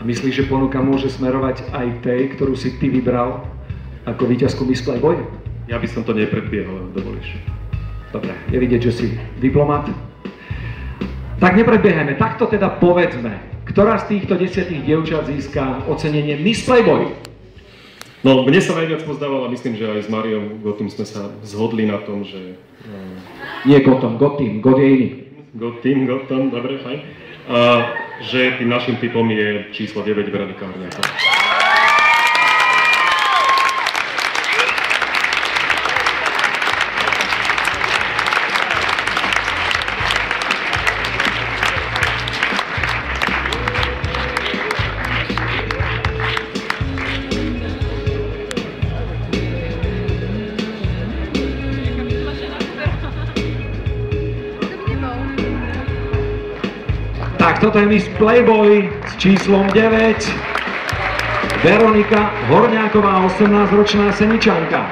myslíš, že ponuka môže smerovať aj tej, ktorú si ty vybral ako víťazku Miss Playboy? Ja by som to nepredbiehal, dovolíš. Dobre, je vidieť, že si diplomat. Tak nepredbiehajme, takto teda povedzme, ktorá z týchto 10 dievčat získa ocenenie Miss Playboy? No, mne sa najviac pozdávala, myslím, že aj s Mariou Gotým sme sa zhodli na tom, že... Nie Gotom, Gotým, God je iný. Gotom, dobre, fajn. Že tým našim typom je číslo 9 Veronika Horňáková. Tak toto je Miss Playboy s číslom 9, Veronika Horňáková, 18-ročná Seničanka.